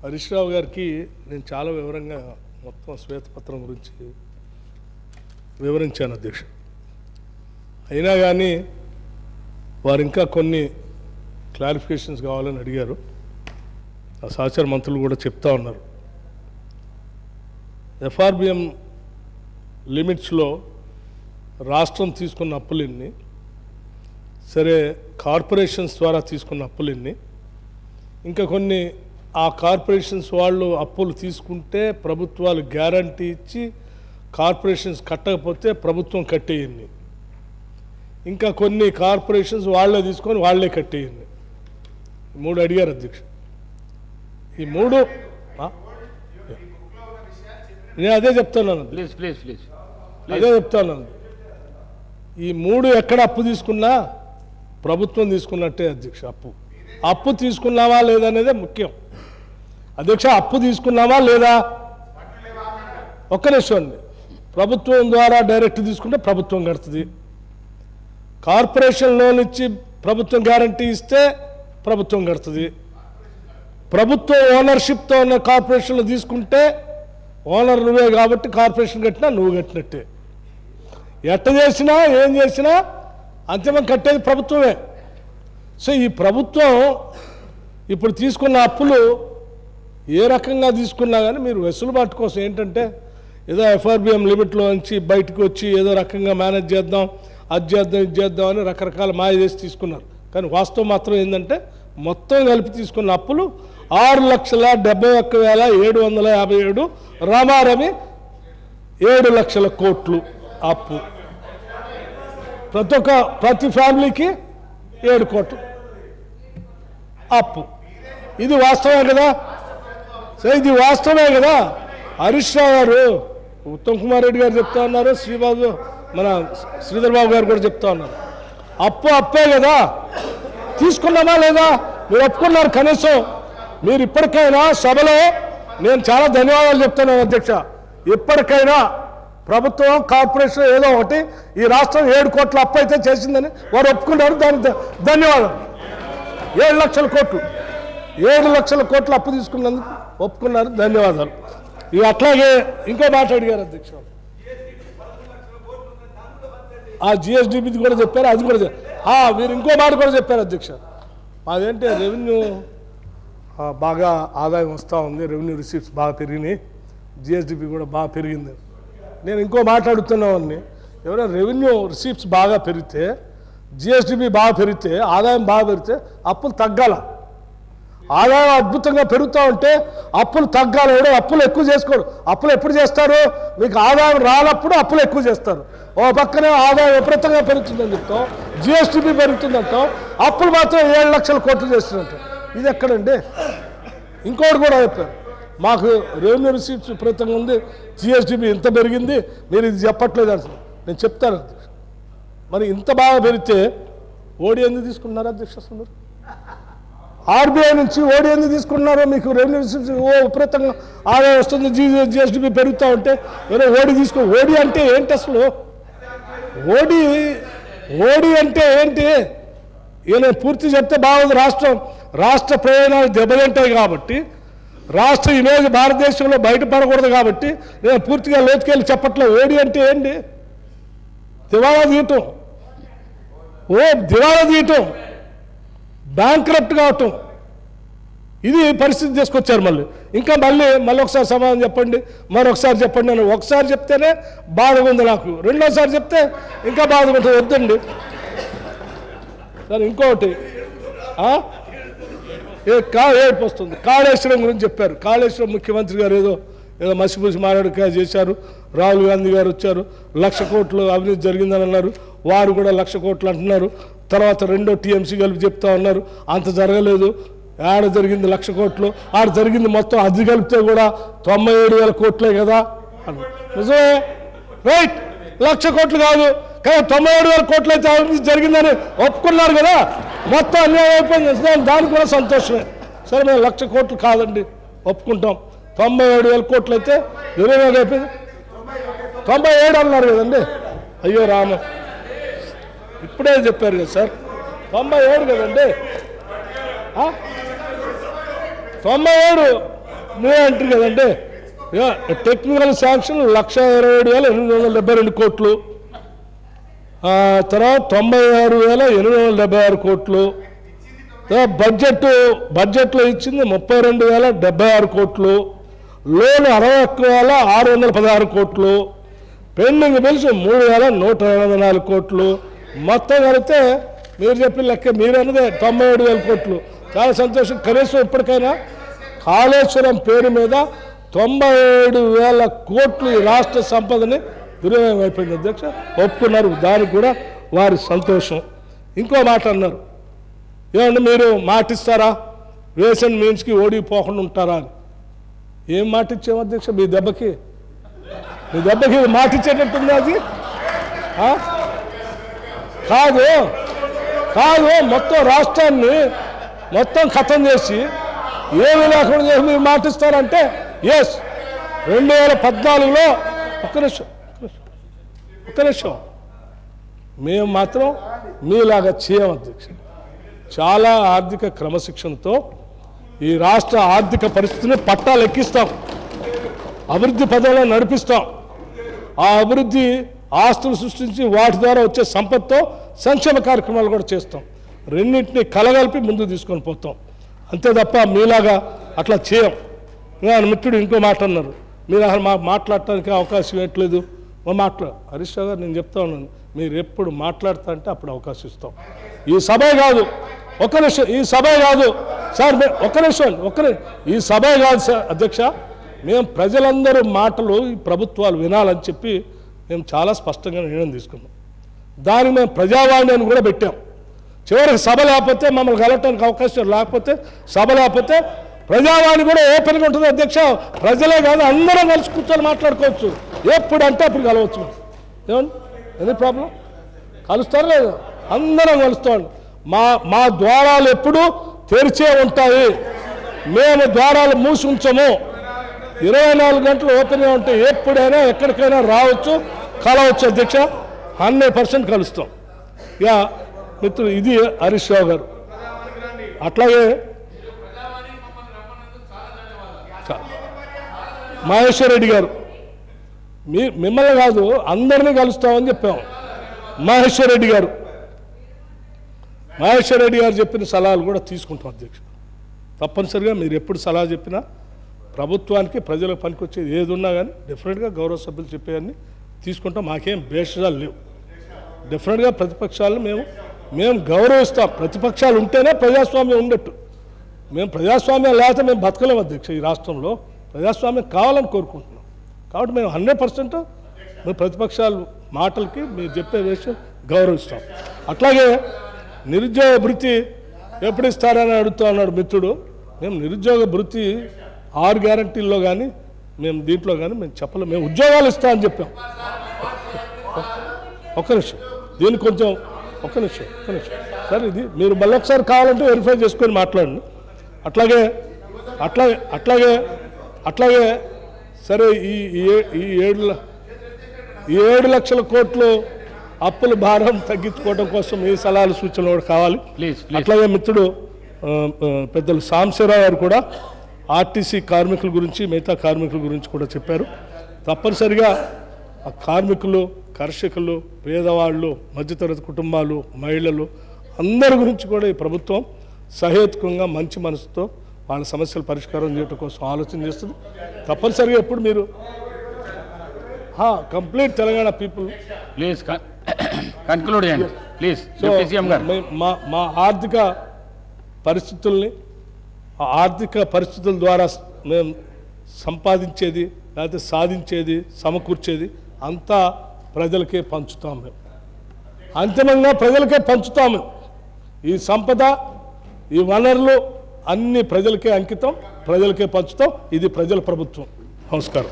హరీష్ రావు గారికి నేను చాలా వివరంగా మొత్తం శ్వేతపత్రం గురించి వివరించాను అధ్యక్ష. అయినా కానీ వారు ఇంకా కొన్ని క్లారిఫికేషన్స్ కావాలని అడిగారు. ఆ సహచర మంత్రులు కూడా చెప్తా ఉన్నారు. ఎఫ్ఆర్బిఎం లిమిట్స్లో రాష్ట్రం తీసుకున్న అప్పులన్నీ, సరే కార్పొరేషన్స్ ద్వారా తీసుకున్న అప్పులన్నీ, ఇంకా కొన్ని ఆ కార్పొరేషన్స్ వాళ్ళు అప్పులు తీసుకుంటే ప్రభుత్వాలు గ్యారంటీ ఇచ్చి కార్పొరేషన్స్ కట్టకపోతే ప్రభుత్వం కట్టేయండి, ఇంకా కొన్ని కార్పొరేషన్స్ వాళ్ళే తీసుకొని వాళ్ళే కట్టేయండి. మూడు అడిగారు అధ్యక్ష. ఈ మూడు నేను అదే చెప్తున్నాను, అదే చెప్తున్నాను. ఈ మూడు ఎక్కడ అప్పు తీసుకున్నా ప్రభుత్వం తీసుకున్నట్టే అధ్యక్ష. అప్పు తీసుకున్నావా లేదా అనేదే ముఖ్యం అధ్యక్ష. అప్పు తీసుకున్నావా లేదా ఒక్క నిమిషం అండి. ప్రభుత్వం ద్వారా డైరెక్ట్ తీసుకుంటే ప్రభుత్వం కడుతుంది. కార్పొరేషన్ లోన్ ఇచ్చి ప్రభుత్వం గ్యారంటీ ఇస్తే ప్రభుత్వం కడుతుంది. ప్రభుత్వం ఓనర్షిప్తో ఉన్న కార్పొరేషన్లు తీసుకుంటే ఓనర్ నువ్వే కాబట్టి కార్పొరేషన్ కట్టినా నువ్వు కట్టినట్టే. ఎట్ట చేసినా ఏం చేసినా అంతిమం కట్టేది ప్రభుత్వమే. సో ఈ ప్రభుత్వం ఇప్పుడు తీసుకున్న అప్పులు ఏ రకంగా తీసుకున్నా కానీ మీరు వెసులుబాటు కోసం ఏంటంటే ఏదో ఎఫ్ఆర్బిఎం లిమిట్లో నుంచి బయటకు వచ్చి ఏదో రకంగా మేనేజ్ చేద్దాం, అది చేద్దాం, ఇది చేద్దాం అని రకరకాల మాయ చేసి తీసుకున్నారు. కానీ వాస్తవం మాత్రం ఏంటంటే మొత్తం కలిపి తీసుకున్న అప్పులు 6,71,757, రామారమి 7 లక్షల కోట్లు అప్పు. ప్రతి ఫ్యామిలీకి 7 కోట్లు అప్పు. ఇది వాస్తవమే కదా? సరే, ఇది వాస్తవమే కదా? హరీష్ రావు గారు, ఉత్తమ్ కుమార్ రెడ్డి గారు చెప్తా ఉన్నారు, మన శ్రీధర్ బాబు గారు కూడా చెప్తా ఉన్నారు. అప్పే కదా, తీసుకున్నామా లేదా? మీరు ఒప్పుకున్నారు. కనీసం మీరు ఇప్పటికైనా సభలో నేను చాలా ధన్యవాదాలు చెప్తున్నాను అధ్యక్ష. ఇప్పటికైనా ప్రభుత్వం కార్పొరేషన్ ఏదో ఒకటి ఈ రాష్ట్రం 7 కోట్ల అప్పు అయితే చేసిందని వారు ఒప్పుకున్నారు. దానికి ధన్యవాదాలు. 7 లక్షల కోట్లు 7 లక్షల కోట్ల అప్పు తీసుకున్నందుకు ఒప్పుకున్నారు. ధన్యవాదాలు. ఇవి అట్లాగే ఇంకో మాట అడిగారు అధ్యక్ష. ఆ జిఎస్డిబిది కూడా చెప్పారు, అది కూడా మీరు ఇంకో మాట కూడా చెప్పారు అధ్యక్ష. అదేంటే రెవెన్యూ బాగా ఆదాయం వస్తూ ఉంది, రెవెన్యూ రిసీప్ట్స్ బాగా పెరిగినాయి, జిఎస్డిబి కూడా బాగా పెరిగింది. నేను ఇంకో మాట్లాడుతున్నామని, ఎవరైనా రెవెన్యూ రిసీప్ట్స్ బాగా పెరిగితే, జిఎస్డిబి బాగా పెరిగితే, ఆదాయం బాగా పెరిగితే అప్పులు తగ్గాల. ఆదాయం అద్భుతంగా పెరుగుతూ ఉంటే అప్పులు తగ్గాలి. ఎవడో అప్పులు ఎక్కువ చేసుకోరు. అప్పులు ఎప్పుడు చేస్తారు? మీకు ఆదాయం రానప్పుడు అప్పులు ఎక్కువ చేస్తారు. ఓ పక్కనే ఆదాయం విపరీతంగా పెరుగుతుందని చెప్తాం, జిఎస్డిబి పెరుగుతుందంటాం, అప్పులు మాత్రం 7 లక్షల కోట్లు చేస్తున్నట్టు. ఇది ఎక్కడండి? ఇంకోటి కూడా చెప్పారు, మాకు రెవెన్యూ రిసీప్ట్స్ విపరీతంగా ఉంది, జిఎస్డిబి ఇంత పెరిగింది, మీరు ఇది చెప్పట్లేదు అంటున్నారు. నేను చెప్తాను. మరి ఇంత బాగా పెరిగితే ఓడి ఎందుకు తీసుకున్నారు అధ్యక్ష? మీరు ఆర్బీఐ నుంచి ఓడి ఎందుకు తీసుకున్నారో? మీకు రెవెన్యూ రిసీప్ట్స్ విపరీతంగా ఆదాయం వస్తుంది, జిఎస్డిబి పెరుగుతూ ఉంటే ఓడి తీసుకో. ఓడి అంటే ఏంటి అసలు? ఓడి అంటే ఏంటి? ఈయన పూర్తి చెప్తే బాగుంది. రాష్ట్ర ప్రయోజనాలు దెబ్బతింటాయి కాబట్టి, రాష్ట్ర ఇమేజ్ భారతదేశంలో బయటపడకూడదు కాబట్టి నేను పూర్తిగా లోతుకెళ్ళి చెప్పట్లేదు. ఓడి అంటే ఏంటి? దివాళా తీయటం, దివాళా తీయటం, బ్యాంక్రప్ట్ కావటం, ఇది పరిస్థితి తీసుకొచ్చారు. మళ్ళీ ఒకసారి సమాధానం చెప్పండి, మరొకసారి చెప్పండి అని ఒకసారి చెప్తేనే బాధగా ఉంది నాకు, రెండోసారి చెప్తే ఇంకా బాధగా ఉంటుంది. వద్దండి. సరే, ఇంకోటి ఏడుపు వస్తుంది. కాళేశ్వరం గురించి చెప్పారు. కాళేశ్వరం ముఖ్యమంత్రి గారు ఏదో మసిపూసి మాట్లాడుక చేశారు. రాహుల్ గాంధీ గారు వచ్చారు, 1,00,000 కోట్లు అవినీతి జరిగిందని అన్నారు. వారు కూడా 1,00,000 కోట్లు అంటున్నారు. తర్వాత రెండో టీఎంసీ కలిపి చెప్తా ఉన్నారు అంత జరగలేదు, ఆడ జరిగింది 1,00,000 కోట్లు, ఆడ జరిగింది మొత్తం అది కలిపితే కూడా 97,000 కోట్లే కదా. నిజమే, రైట్. 1,00,000 కోట్లు కాదు, కానీ 97,000 కోట్లు అయితే అవినీతి జరిగిందని ఒప్పుకున్నారు కదా. మొత్తం అన్యాయం అయిపోయింది. దానికి కూడా సంతోషమే. సరే, మేము 1,00,000 కోట్లు కాదండి ఒప్పుకుంటాం. 97,000 కోట్లు అయితే 20,000 అయిపోయింది. 97 అన్నారు కదండి. అయ్యో రామ, ఇప్పుడే చెప్పారు కదా సార్, 97 కదండి. 97 మీరే అంటారు కదండి, టెక్నికల్ శాంక్షన్ 1,27,872 కోట్లు, తర్వాత 96,876 కోట్లు, బడ్జెట్లో ఇచ్చింది 32,076 కోట్లు, లోన్ 61,616 కోట్లు, పెండింగ్ బిల్స్ 3,184 కోట్లు, మొత్తం కలిపితే మీరు చెప్పిన లెక్క మీరన్నదే 97,000 కోట్లు. చాలా సంతోషం. కనీసం ఇప్పటికైనా కాళేశ్వరం పేరు మీద 97,000 కోట్లు ఈ రాష్ట్ర సంపదని దుర్వినియోగం అయిపోయింది అధ్యక్ష. ఒప్పుకున్నారు, దానికి కూడా వారి సంతోషం. ఇంకో మాట అన్నారు, ఏమంటే మీరు మాటిస్తారా రేషన్ మీన్స్కి ఓడిపోకుండా ఉంటారా అని. ఏం మాట ఇచ్చాము అధ్యక్ష? మీ దెబ్బకి మాట ఇచ్చేటట్టుంది అది? కాదు, మొత్తం రాష్ట్రాన్ని మొత్తం ఖతం చేసి ఏమి లేకుండా చేసి మీరు మాటిస్తారంటే ఎస్. 2014లో ఒక్క నిమిషం మేము మాత్రం మీలాగా చేయం అధ్యక్ష. చాలా ఆర్థిక క్రమశిక్షణతో ఈ రాష్ట్ర ఆర్థిక పరిస్థితిని పట్టాలు ఎక్కిస్తాం, అభివృద్ధి పదంలో నడిపిస్తాం. ఆ అభివృద్ధి ఆస్తులు సృష్టించి వాటి ద్వారా వచ్చే సంపత్తో సంక్షేమ కార్యక్రమాలు కూడా చేస్తాం. రెండింటినీ కలగలిపి ముందుకు తీసుకొని పోతాం, అంతే తప్ప మీలాగా అట్లా చేయం. మిత్రుడు ఇంకో మాట అన్నారు, మీరు అసలు మాట్లాడటానికి అవకాశం ఇవ్వట్లేదు. హరీష్ రావు గారు, నేను చెప్తా ఉన్నాను, మీరు ఎప్పుడు మాట్లాడతా అంటే అప్పుడు అవకాశం ఇస్తాం. ఈ సభే కాదు, ఒక్క నిమిషం, ఈ సభే కాదు సార్, ఒక్క నిమిషం, ఈ సభే కాదు సార్ అధ్యక్ష, మేము ప్రజలందరూ మాటలు ఈ ప్రభుత్వాలు వినాలని చెప్పి మేము చాలా స్పష్టంగా నిర్ణయం తీసుకున్నాం. దానికి మేము ప్రజావాణి అని కూడా పెట్టాం. చివరికి సభ లేకపోతే మమ్మల్ని కలవటానికి అవకాశం లేకపోతే, సభ లేకపోతే ప్రజావాణి కూడా ఓపెన్గా ఉంటుంది అధ్యక్ష. ప్రజలే కాదు, అందరం కలిసి కూర్చొని మాట్లాడుకోవచ్చు, ఎప్పుడంటే అప్పుడు కలవచ్చు. ఏమండి, ఎనీ ప్రాబ్లం? కలుస్తారా లేదా? అందరం కలుస్తాం. మా ద్వారాలు ఎప్పుడు తెరిచే ఉంటాయి, మేము ద్వారాలు మూసి ఉంచము. 24 గంటలు ఓపెన్గా ఉంటాయి, ఎప్పుడైనా ఎక్కడికైనా రావచ్చు, కలవచ్చు అధ్యక్ష. 100% కలుస్తాం. ఇక మిత్రులు, ఇది హరీష్ రావు గారు. అట్లాగే మహేశ్వర్ రెడ్డి గారు, మిమ్మల్ని కాదు అందరినీ కలుస్తామని చెప్పాము. మహేశ్వర్ రెడ్డి గారు చెప్పిన సలహాలు కూడా తీసుకుంటాం అధ్యక్ష. తప్పనిసరిగా మీరు ఎప్పుడు సలహా చెప్పినా ప్రభుత్వానికి ప్రజలకు పనికొచ్చేది ఏది ఉన్నా కానీ డెఫినెట్గా గౌరవ సభ్యులు చెప్పేవన్నీ తీసుకుంటాం. మాకేం భేషజాలు లేవు. డెఫినెట్గా ప్రతిపక్షాలను మేము గౌరవిస్తాం. ప్రతిపక్షాలు ఉంటేనే ప్రజాస్వామ్యం ఉండట్టు. మేము ప్రజాస్వామ్యం లేకపోతే మేము బతకలేము అధ్యక్ష. ఈ రాష్ట్రంలో ప్రజాస్వామ్యం కావాలని కోరుకుంటున్నాం. కాబట్టి మేము 100% మేము ప్రతిపక్షాలు మాటలకి మీరు చెప్పే విషయం గౌరవిస్తాం. అట్లాగే నిరుద్యోగ భృతి ఎప్పుడు ఇస్తారని అడుగుతూ అన్నాడు మిత్రుడు. మేము నిరుద్యోగ భృతి 6 గ్యారంటీల్లో కానీ మేము దీంట్లో కానీ మేము చెప్పలేము. మేము ఉద్యోగాలు ఇస్తామని చెప్పాం. ఒక్క నిమిషం, దీన్ని కొంచెం ఒక్క నిమిషం సరే, ఇది మీరు మళ్ళీ ఒకసారి కావాలంటే వెరిఫై చేసుకొని మాట్లాడండి. అట్లాగే సరే, ఈ 7 లక్షల కోట్లు అప్పుల భారం తగ్గించుకోవడం కోసం ఈ సలహాలు సూచనలు కూడా కావాలి. అట్లాగే మిత్రుడు పెద్దలు సాంబశివరావు గారు కూడా ఆర్టీసీ కార్మికుల గురించి, మిగతా కార్మికుల గురించి కూడా చెప్పారు. తప్పనిసరిగా కార్మికులు, కర్షకులు, పేదవాళ్ళు, మధ్యతరగతి కుటుంబాలు, మహిళలు అందరి గురించి కూడా ఈ ప్రభుత్వం సహేతుకంగా మంచి మనసుతో వాళ్ళ సమస్యలు పరిష్కారం చేయడం కోసం ఆలోచన చేస్తుంది. తప్పనిసరిగా ఎప్పుడు మీరు complete Telangana people please conclude చేయండి ప్లీజ్. మా ఆర్థిక పరిస్థితుల్ని, ఆర్థిక పరిస్థితుల ద్వారా మేము సంపాదించేది లేకపోతే సాధించేది, సమకూర్చేది అంతా ప్రజలకే పంచుతాం. మేము అంతిమంగా ప్రజలకే పంచుతాము. ఈ సంపద, ఈ వనరులు అన్ని ప్రజలకే అంకితం, ప్రజలకే పంచుతాం. ఇది ప్రజల ప్రభుత్వం. నమస్కారం.